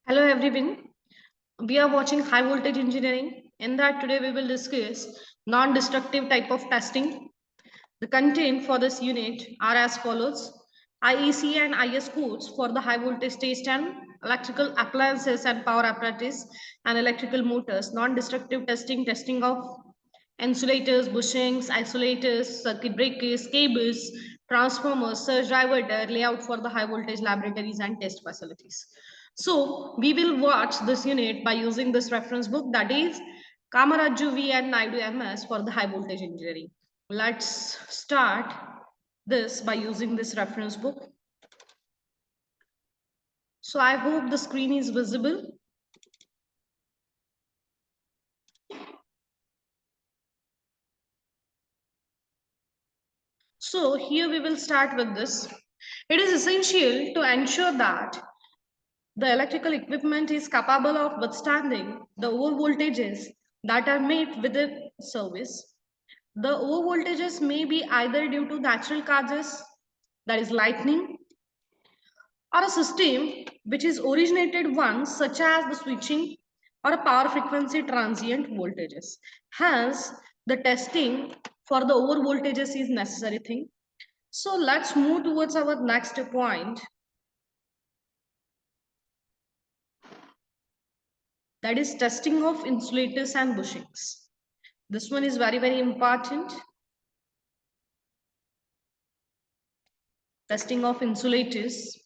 Hello everyone, we are watching high voltage engineering. In that today we will discuss non-destructive type of testing. The content for this unit are as follows: IEC and IS codes for the high voltage test and electrical appliances and power apparatus and electrical motors, non-destructive testing, testing of insulators, bushings, isolators, circuit breakers, cables, transformers, surge diverter, layout for the high voltage laboratories and test facilities. So we will watch this unit by using this reference book, that is Kamaraju V and Naidu MS for the high voltage engineering. Let's start this by using this reference book. So I hope the screen is visible. So here we will start with this. It is essential to ensure that the electrical equipment is capable of withstanding the over voltages that are made within service. The over voltages may be either due to natural causes, that is lightning, or a system which is originated once, such as the switching or a power frequency transient voltages. Hence, the testing for the over voltages is necessary thing. So let's move towards our next point, that is testing of insulators and bushings. This one is very important. Testing of insulators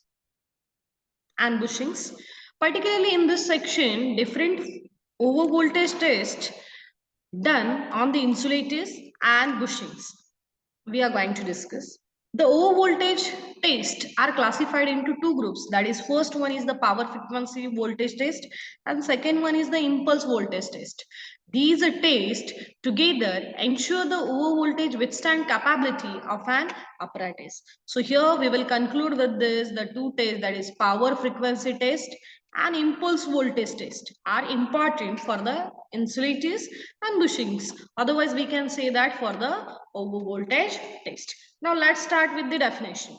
and bushings. Particularly in this section, different over voltage test done on the insulators and bushings we are going to discuss. The over voltage test are classified into two groups. That is, first one is the power frequency voltage test and second one is the impulse voltage test. These tests together ensure the over voltage withstand capability of an apparatus. So here we will conclude with this, the two tests, that is power frequency test and impulse voltage test are important for the insulators and bushings. Otherwise we can say that for the over voltage test. Now let's start with the definition.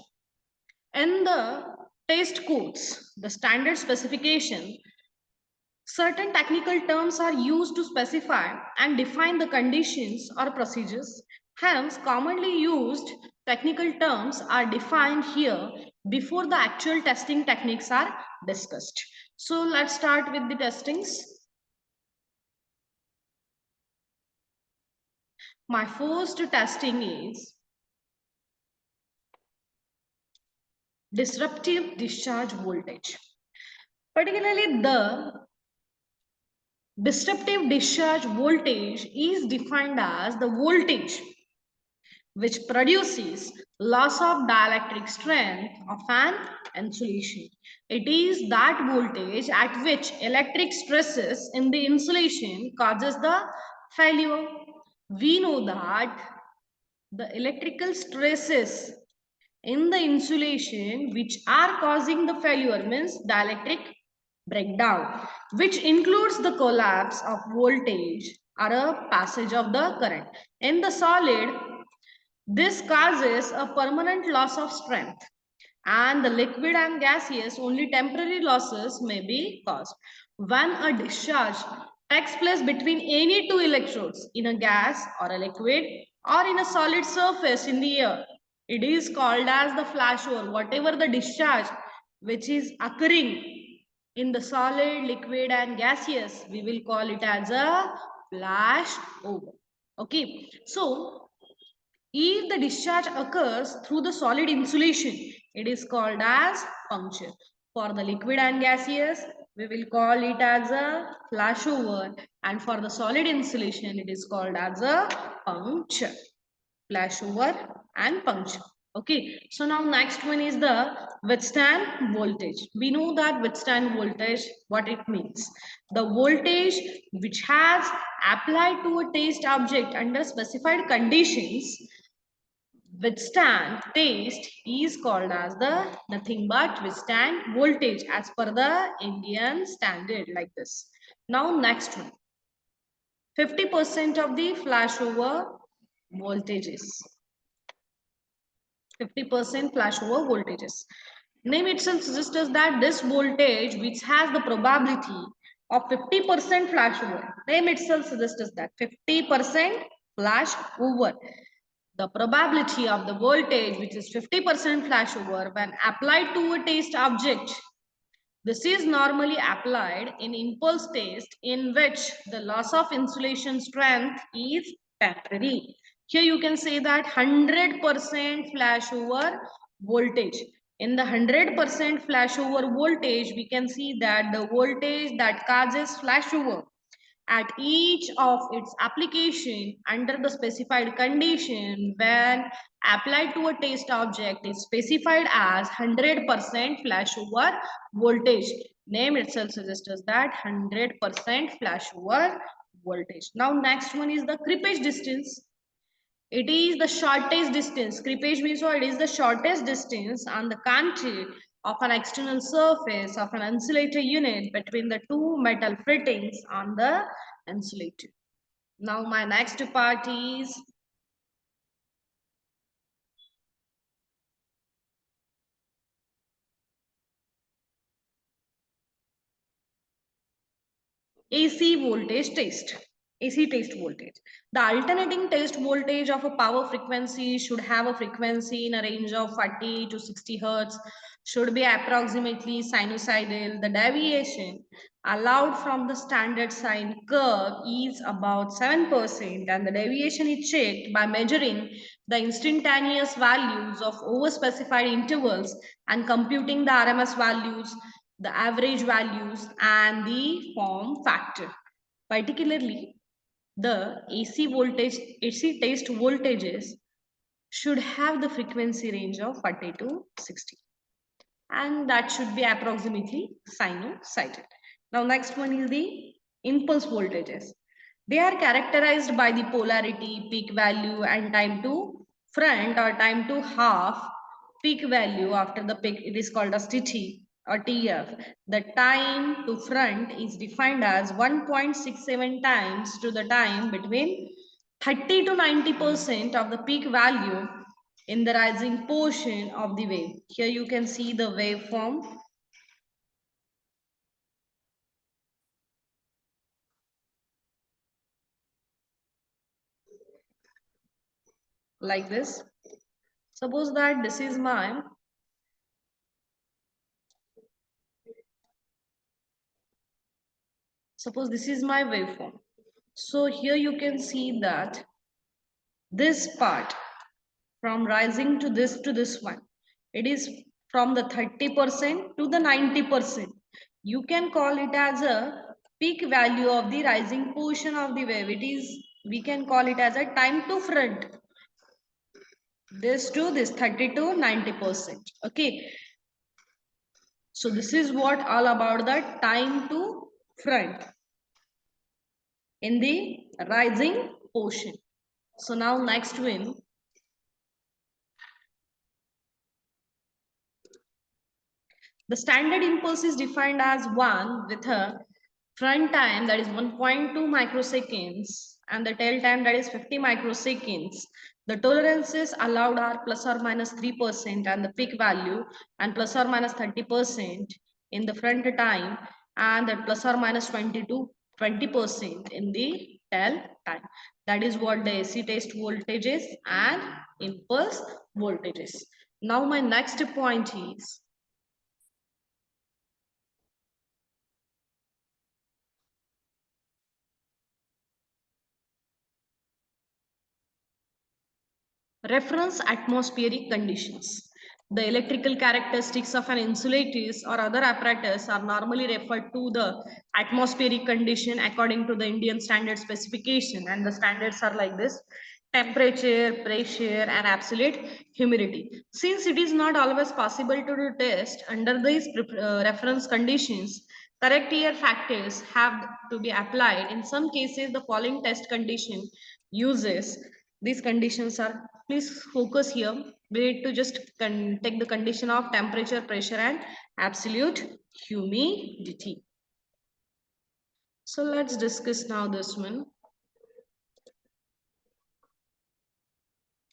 In the test codes, the standard specification, certain technical terms are used to specify and define the conditions or procedures. Hence, commonly used technical terms are defined here before the actual testing techniques are discussed. So let's start with the testings. My first testing is disruptive discharge voltage. Particularly, the disruptive discharge voltage is defined as the voltage which produces loss of dielectric strength of an insulation. It is that voltage at which electric stresses in the insulation causes the failure. We know that the electrical stresses in the insulation which are causing the failure means dielectric breakdown, which includes the collapse of voltage or a passage of the current. In the solid, this causes a permanent loss of strength, and the liquid and gaseous only temporary losses may be caused. When a discharge takes place between any two electrodes in a gas or a liquid or in a solid surface in the air, it is called as the flashover. Whatever the discharge which is occurring in the solid, liquid and gaseous, we will call it as a flashover. Okay, so if the discharge occurs through the solid insulation, it is called as puncture. For the liquid and gaseous, we will call it as a flashover, and for the solid insulation, it is called as a puncture. Flashover and puncture. Okay, so now next one is the withstand voltage. We know that withstand voltage, what it means. The voltage which has applied to a test object under specified conditions withstand test is called as the nothing but withstand voltage as per the Indian standard, like this. Now next one, 50% of the flashover voltages. 50% flashover voltages. Name itself suggests us that this voltage, which has the probability of 50% flashover, name itself suggests us that 50% flashover. The probability of the voltage, which is 50% flashover, when applied to a test object. This is normally applied in impulse test in which the loss of insulation strength is temporary. Here you can say that 100% flashover voltage. In the 100% flashover voltage, we can see that the voltage that causes flashover at each of its application under the specified condition when applied to a test object is specified as 100% flashover voltage. Name itself suggests us that 100% flashover voltage. Now next one is the creepage distance. It is the shortest distance. Creepage means what? It is the shortest distance on the contour of an external surface of an insulator unit between the two metal fittings on the insulator. Now my next part is AC voltage test. AC test voltage. The alternating test voltage of a power frequency should have a frequency in a range of 40 to 60 hertz, should be approximately sinusoidal. The deviation allowed from the standard sine curve is about 7%, and the deviation is checked by measuring the instantaneous values of overspecified intervals and computing the RMS values, the average values, and the form factor. Particularly, the AC test voltages should have the frequency range of 40 to 60, and that should be approximately sinusoidal. Now, next one is the impulse voltages. They are characterized by the polarity, peak value, and time to front or time to half peak value after the peak. It is called as TT or TF. The time to front is defined as 1.67 times to the time between 30 to 90% of the peak value in the rising portion of the wave. Here you can see the waveform like this. Suppose that this is my waveform. So here you can see that this part from rising to this one, it is from the 30% to the 90%. You can call it as a peak value of the rising portion of the wave. It is, we can call it as a time to front. This to this 30 to 90%. Okay. So this is what all about the time to front in the rising portion. So now next one, the standard impulse is defined as 1 with a front time that is 1.2 microseconds and the tail time that is 50 microseconds. The tolerances allowed are plus or minus 3% and the peak value, and plus or minus 30% in the front time, and that plus or minus 20 to 20% in the tail time. That is what the AC test voltages and impulse voltages. Now my next point is reference atmospheric conditions. The electrical characteristics of an insulators or other apparatus are normally referred to the atmospheric condition according to the Indian standard specification, and the standards are like this: temperature, pressure, and absolute humidity. Since it is not always possible to do test under these reference conditions, correct year factors have to be applied. In some cases, the following test condition uses these conditions are, please focus here. We need to just take the condition of temperature, pressure, and absolute humidity. So let's discuss now this one.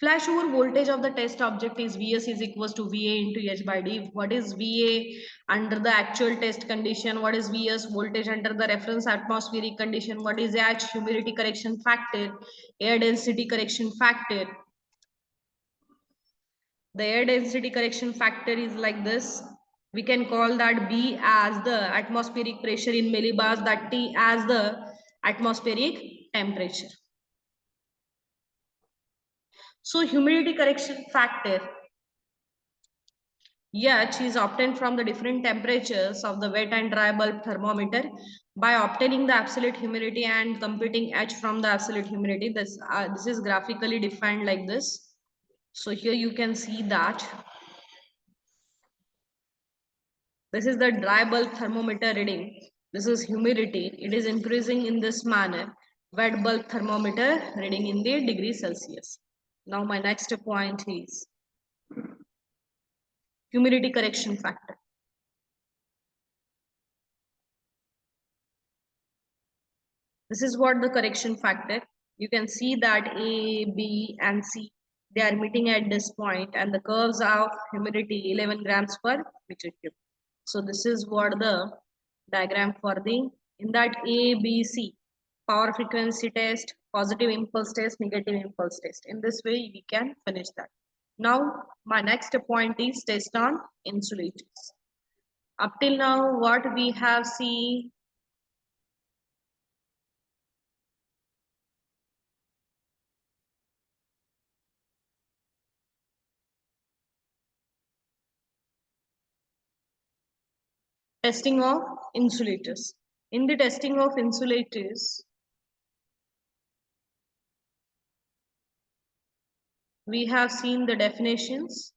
Flashover voltage of the test object is Vs is equals to Va into H by D. What is Va under the actual test condition? What is Vs voltage under the reference atmospheric condition? What is H humidity correction factor, air density correction factor? The air density correction factor is like this. We can call that B as the atmospheric pressure in millibars, that T as the atmospheric temperature. So humidity correction factor H is obtained from the different temperatures of the wet and dry bulb thermometer by obtaining the absolute humidity and computing H from the absolute humidity. This is graphically defined like this. So here you can see that this is the dry bulb thermometer reading. This is humidity. It is increasing in this manner. Wet bulb thermometer reading in the degree Celsius. Now my next point is humidity correction factor. This is what the correction factor. You can see that A, B, and C, they are meeting at this point, and the curves of humidity 11 grams per meter cube. So this is what the diagram for the, in that A, B, C, power frequency test, positive impulse test, negative impulse test. In this way, we can finish that. Now, my next point is test on insulators. Up till now, what we have seen, testing of insulators. In the testing of insulators, we have seen the definitions,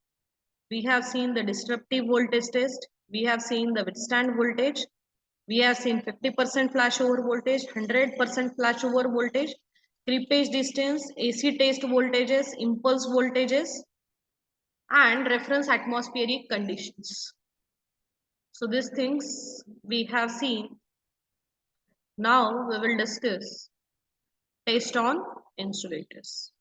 we have seen the disruptive voltage test, we have seen the withstand voltage, we have seen 50% flashover voltage, 100% flashover voltage, creepage distance, AC test voltages, impulse voltages, and reference atmospheric conditions. So these things we have seen. Now we will discuss test on insulators.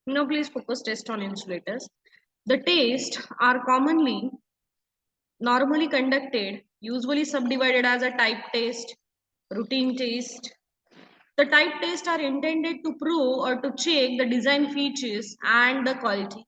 Now please focus test on insulators. The tests are normally conducted, usually subdivided as a type test, routine test. The type tests are intended to prove or to check the design features and the quality.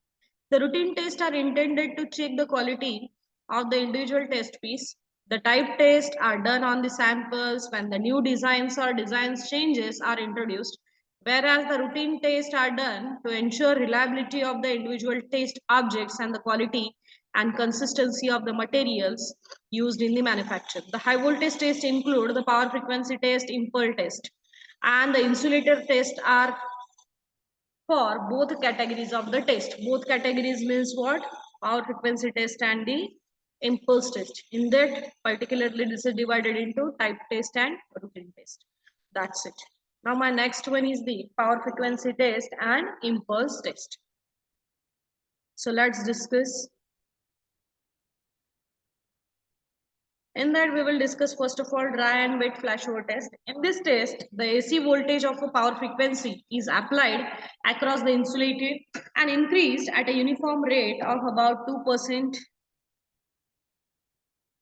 The routine tests are intended to check the quality of the individual test piece. The type tests are done on the samples when the new designs or designs changes are introduced, whereas the routine tests are done to ensure reliability of the individual test objects and the quality and consistency of the materials used in the manufacture. The high voltage tests include the power frequency test, impulse test, and the insulator tests are for both categories of the test. Both categories means what? Power frequency test and the impulse test. In that, particularly, this is divided into type test and routine test. That's it. Now, my next one is the power frequency test and impulse test. So, let's discuss. In that, we will discuss first of all dry and wet flashover test. In this test, the AC voltage of a power frequency is applied across the insulated and increased at a uniform rate of about 2%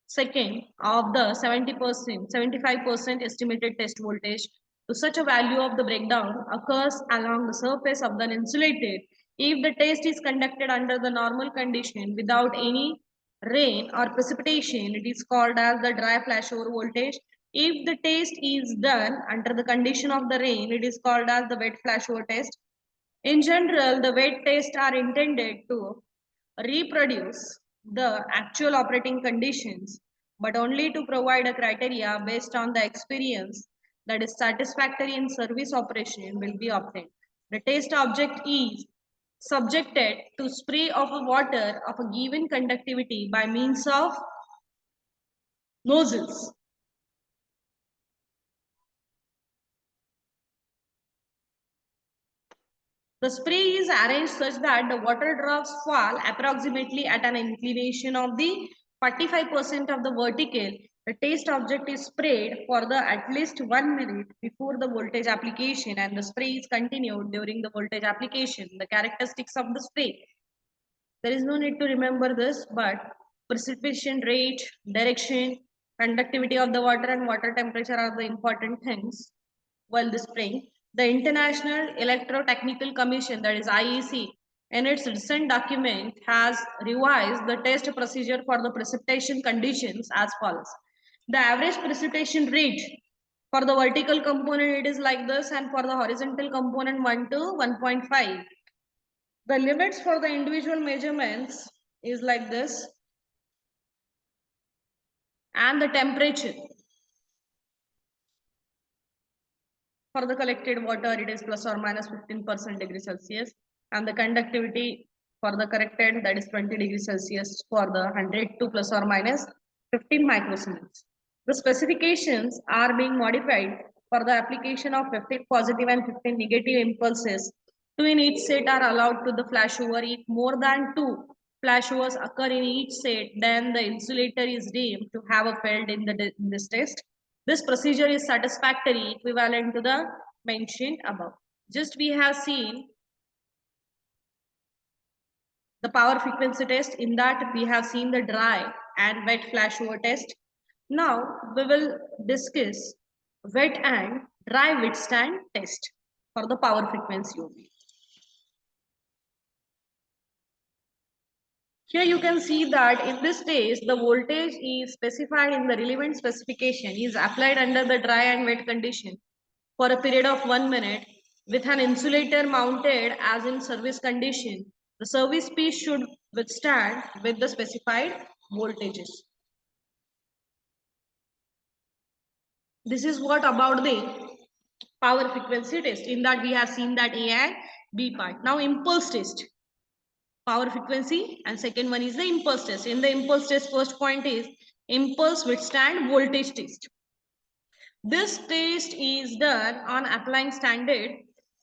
second of the 70%, 75% estimated test voltage. To such a value of the breakdown occurs along the surface of the insulated if the test is conducted under the normal condition without any rain or precipitation. It is called as the dry flashover voltage. If the test is done under the condition of the rain, it is called as the wet flashover test. In general, the wet tests are intended to reproduce the actual operating conditions, but only to provide a criteria based on the experience that is satisfactory in service operation will be obtained. The test object is subjected to spray of a water of a given conductivity by means of nozzles. The spray is arranged such that the water drops fall approximately at an inclination of the 45% of the vertical. The test object is sprayed for the at least 1 minute before the voltage application, and the spray is continued during the voltage application. The characteristics of the spray. There is no need to remember this, but precipitation rate, direction, conductivity of the water and water temperature are the important things while displaying. The International Electrotechnical Commission, that is IEC, in its recent document has revised the test procedure for the precipitation conditions as follows. The average precipitation rate for the vertical component it is like this, and for the horizontal component 1 to 1.5. The limits for the individual measurements is like this, and the temperature for the collected water it is plus or minus 15% degree Celsius, and the conductivity for the corrected that is 20 degrees Celsius for the 100 to plus or minus 15 microsiemens. The specifications are being modified for the application of 15 positive and 15 negative impulses. Two in each set are allowed to the flashover. If more than two flashovers occur in each set, then the insulator is deemed to have failed in this test. This procedure is satisfactory equivalent to the mentioned above. Just we have seen the power frequency test. In that we have seen the dry and wet flashover test. Now we will discuss wet and dry withstand test for the power frequency only. Here you can see that in this case, the voltage is specified in the relevant specification is applied under the dry and wet condition for a period of 1 minute with an insulator mounted as in service condition. The service piece should withstand with the specified voltages. This is what about the power frequency test. In that we have seen that A and B part. Now impulse test. Power frequency, and second one is the impulse test. In the impulse test, first point is impulse withstand voltage test. This test is done on applying standard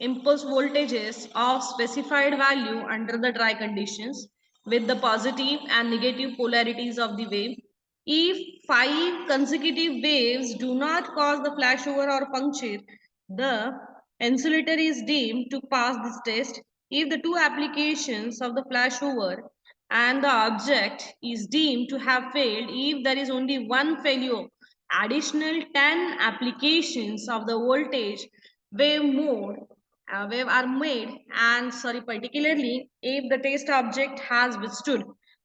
impulse voltages of specified value under the dry conditions with the positive and negative polarities of the wave. If 5 consecutive waves do not cause the flashover or puncture, the insulator is deemed to pass this test. If the two applications of the flashover and the object is deemed to have failed, if there is only one failure, additional 10 applications of the voltage wave are made, and particularly if the test object has withstood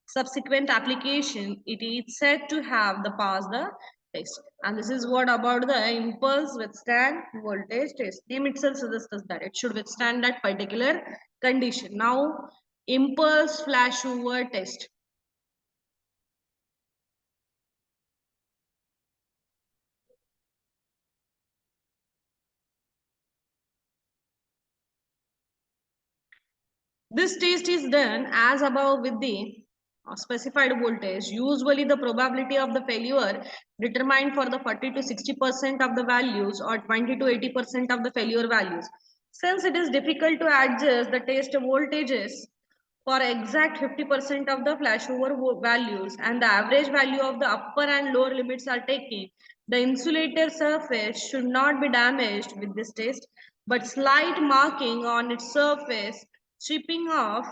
subsequent application, it is said to have the pass the test. And this is what about the impulse withstand voltage test. Name itself suggests that it should withstand that particular condition. Now impulse flashover test. This test is done as above with the specified voltage. Usually the probability of the failure determined for the 40 to 60% of the values or 20 to 80% of the failure values. Since it is difficult to adjust the test voltages for exact 50% of the flashover values and the average value of the upper and lower limits are taken, the insulator surface should not be damaged with this test, but slight marking on its surface stripping off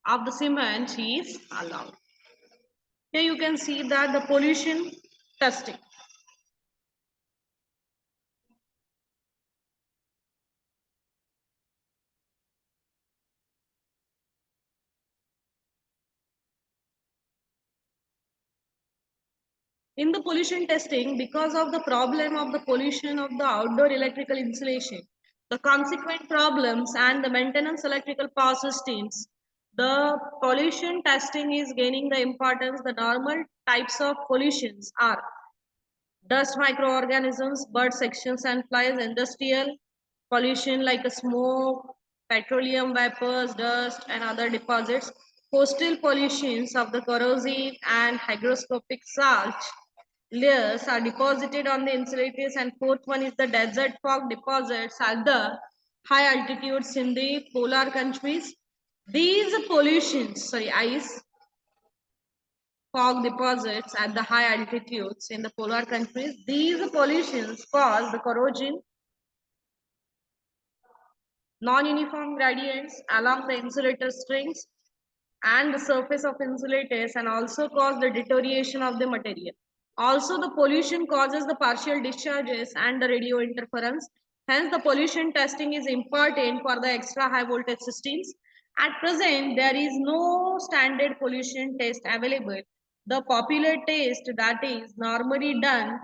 of the cement is allowed. Here you can see that the pollution testing. In the pollution testing, because of the problem of the pollution of the outdoor electrical insulation, the consequent problems and the maintenance electrical power systems, the pollution testing is gaining the importance. The normal types of pollutions are dust microorganisms, bird sections and flies, industrial pollution like a smoke, petroleum vapors, dust and other deposits, coastal pollutions of the corrosive and hygroscopic salt layers are deposited on the insulators, and fourth one is the desert fog deposits at the high altitudes in the polar countries. These pollutions, sorry, ice fog deposits at the high altitudes in the polar countries. These pollutions cause the corrosion, non-uniform gradients along the insulator strings and the surface of insulators, and also cause the deterioration of the material. Also, the pollution causes the partial discharges and the radio interference. Hence, the pollution testing is important for the extra high voltage systems. At present, there is no standard pollution test available. The popular test that is normally done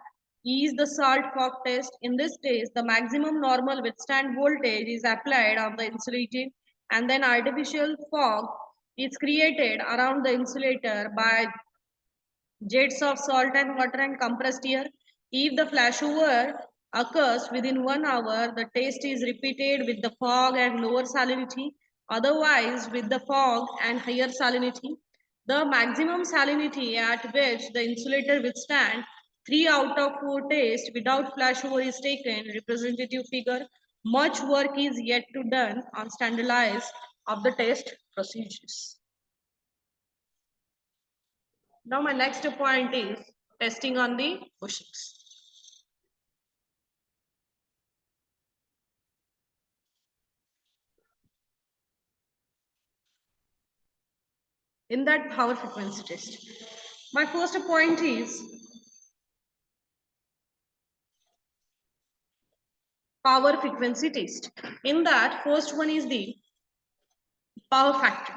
is the salt fog test. In this test, the maximum normal withstand voltage is applied on the insulator, and then artificial fog is created around the insulator by jets of salt and water and compressed air. If the flashover occurs within 1 hour, the test is repeated with the fog and lower salinity, otherwise with the fog and higher salinity. The maximum salinity at which the insulator withstand 3 out of 4 tests without flashover is taken, representative figure. Much work is yet to done on standardize of the test procedures. Now my next point is testing on the bushings. In that power frequency test, my first point is power frequency test. In that, first one is the power factor.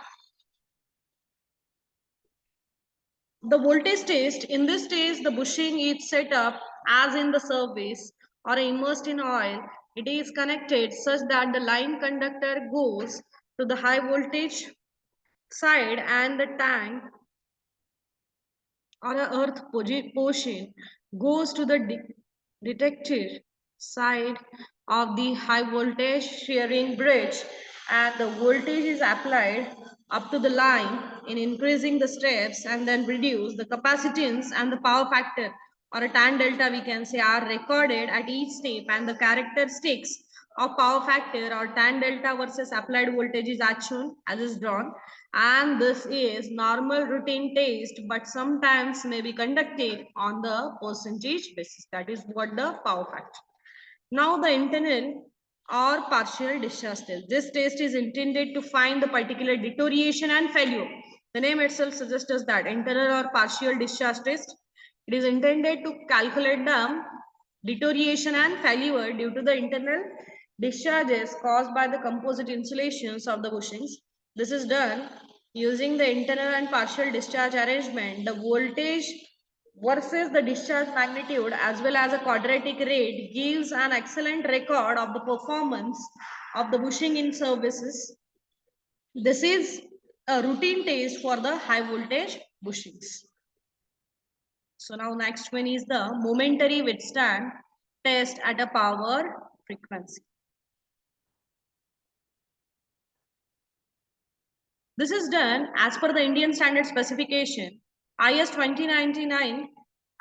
The voltage test, in this test, the bushing is set up as in the surface or immersed in oil. It is connected such that the line conductor goes to the high voltage side and the tank or a earth portion goes to the detector side of the high voltage sharing bridge, and the voltage is applied up to the line in increasing the steps and then reduce the capacitance, and the power factor or a tan delta we can say are recorded at each step, and the characteristics of power factor or tan delta versus applied voltage is as shown as is drawn. And this is normal routine test, but sometimes may be conducted on the percentage basis. That is what the power factor. Now the internal or partial discharge test. This test is intended to find the particular deterioration and failure. The name itself suggests us that internal or partial discharge test. It is intended to calculate the deterioration and failure due to the internal discharges caused by the composite insulations of the bushings. This is done using the internal and partial discharge arrangement. The voltage versus the discharge magnitude as well as a quadratic rate gives an excellent record of the performance of the bushing in services. This is a routine test for the high voltage bushings. So now next one is the momentary withstand test at a power frequency. This is done as per the Indian standard specification IS 2099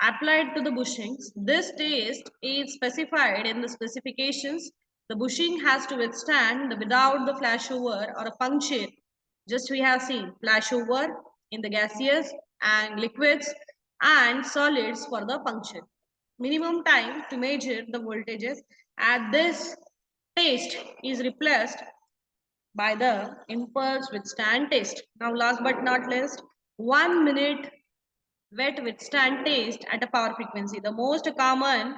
applied to the bushings. This test is specified in the specifications. The bushing has to withstand without the flashover or a puncture. Just we have seen flashover in the gaseous and liquids and solids for the puncture. Minimum time to measure the voltages at this test is replaced by the impulse withstand test. Now last but not least, 1 minute wet withstand test at a power frequency. The most common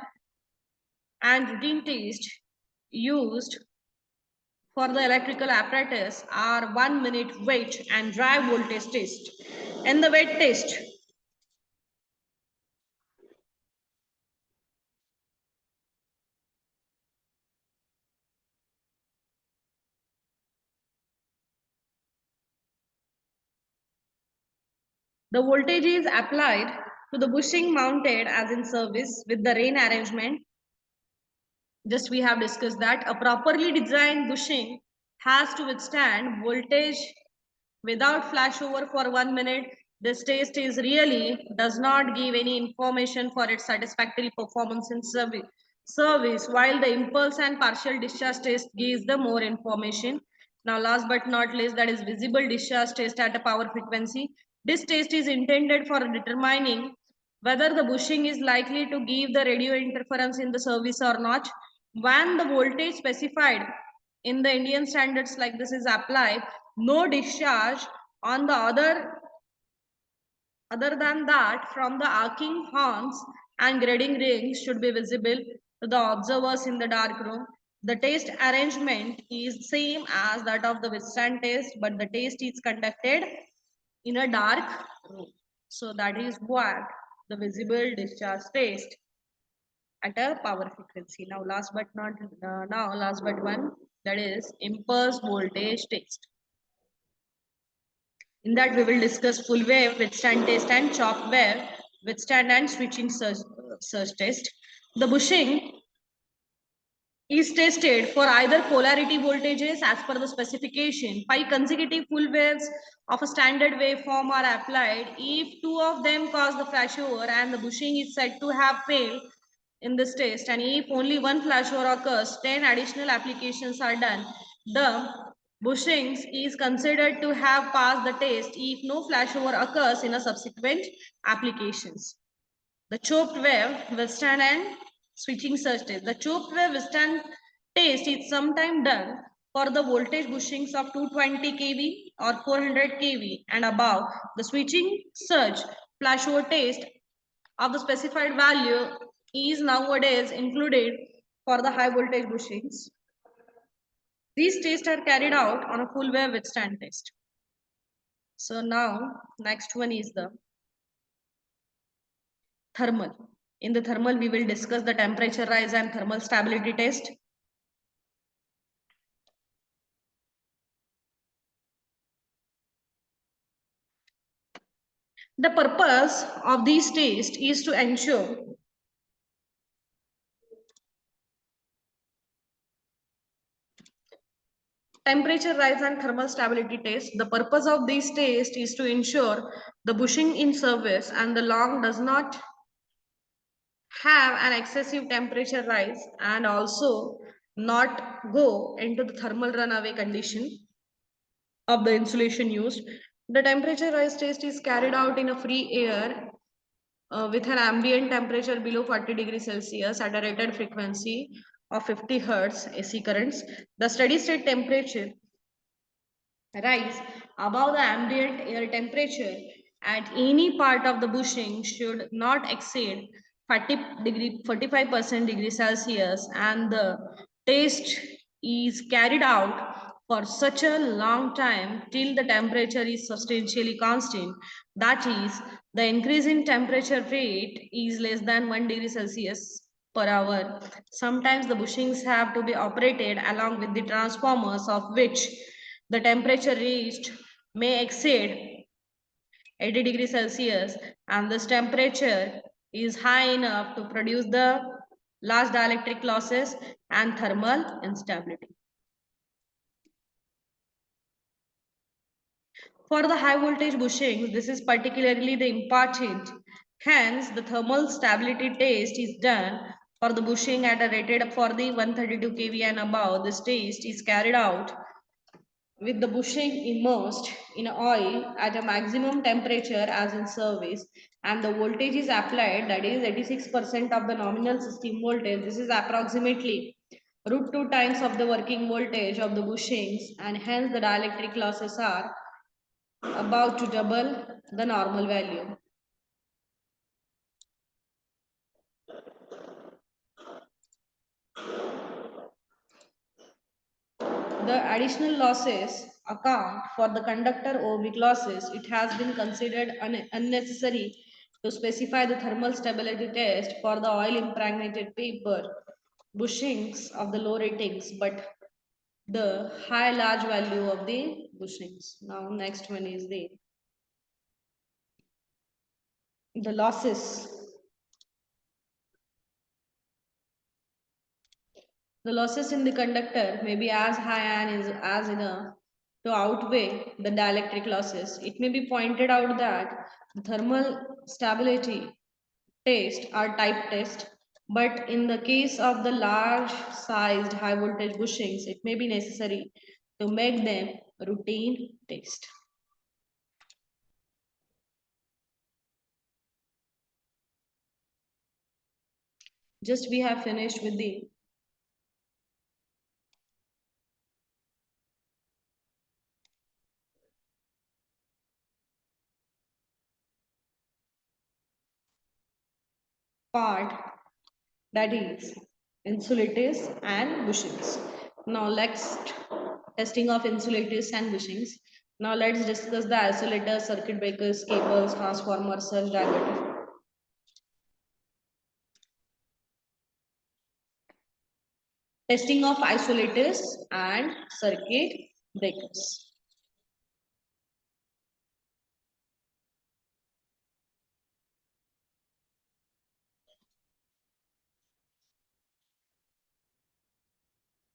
and routine test used for the electrical apparatus are 1 minute wet and dry voltage test. In the wet test, the voltage is applied to the bushing mounted as in service with the rain arrangement. Just we have discussed that a properly designed bushing has to withstand voltage without flashover for 1 minute. This test is really does not give any information for its satisfactory performance in service, while the impulse and partial discharge test gives the more information. Now last but not least, that is visible discharge test at a power frequency. This test is intended for determining whether the bushing is likely to give the radio interference in the service or not. When the voltage specified in the Indian standards like this is applied, no discharge on the other than that from the arcing horns and grading rings should be visible to the observers in the dark room. The test arrangement is same as that of the withstand test, but the test is conducted in a dark room. So that is what the visible discharge test at a power frequency. Now last but one, that is impulse voltage test. In that we will discuss full wave withstand test and chop wave withstand and switching surge test. The bushing is tested for either polarity voltages as per the specification. 5 consecutive full waves of a standard waveform are applied. If two of them cause the flashover and the bushing is said to have failed in this test, and if only one flashover occurs, 10 additional applications are done. The bushings is considered to have passed the test if no flashover occurs in a subsequent applications. The choked wave withstand and switching surge test. The choked wave withstand test is sometimes done for the voltage bushings of 220 kV or 400 kV and above. The switching surge flashover test of the specified value is nowadays included for the high voltage bushings. These tests are carried out on a full wave withstand test. So now next one is the thermal. In the thermal, we will discuss the temperature rise and thermal stability test. The purpose of these tests is to ensure temperature rise and thermal stability test. The purpose of these tests is to ensure the bushing in service and the long does not have an excessive temperature rise and also not go into the thermal runaway condition of the insulation used. The temperature rise test is carried out in a free air with an ambient temperature below 40 degrees Celsius at a rated frequency of 50 Hertz AC currents. The steady state temperature rise above the ambient air temperature at any part of the bushing should not exceed 45% degree Celsius, and the test is carried out for such a long time till the temperature is substantially constant. That is, the increase in temperature rate is less than 1 degree Celsius per hour. Sometimes the bushings have to be operated along with the transformers of which the temperature reached may exceed 80 degrees Celsius, and this temperature is high enough to produce the large dielectric losses and thermal instability. For the high voltage bushings, this is particularly the important. Hence, the thermal stability test is done for the bushing at a rated for the 132 kV and above. This test is carried out with the bushing immersed in oil at a maximum temperature as in service, and the voltage is applied, that is 86% of the nominal system voltage. This is approximately root 2 times of the working voltage of the bushings, and hence the dielectric losses are about to double the normal value. The additional losses account for the conductor or weak losses. It has been considered unnecessary to specify the thermal stability test for the oil impregnated paper bushings of the low ratings, but the high large value of the bushings. Now next one is the The losses. The losses in the conductor may be as high and is as enough to outweigh the dielectric losses. It may be pointed out that the thermal stability tests are type tests, but in the case of the large sized high voltage bushings, it may be necessary to make them routine test. Just we have finished with the part that is insulators and bushings. Now let's testing of insulators and bushings. Now let's discuss the isolators, circuit breakers, cables, transformers, surge diverter. Testing of isolators and circuit breakers.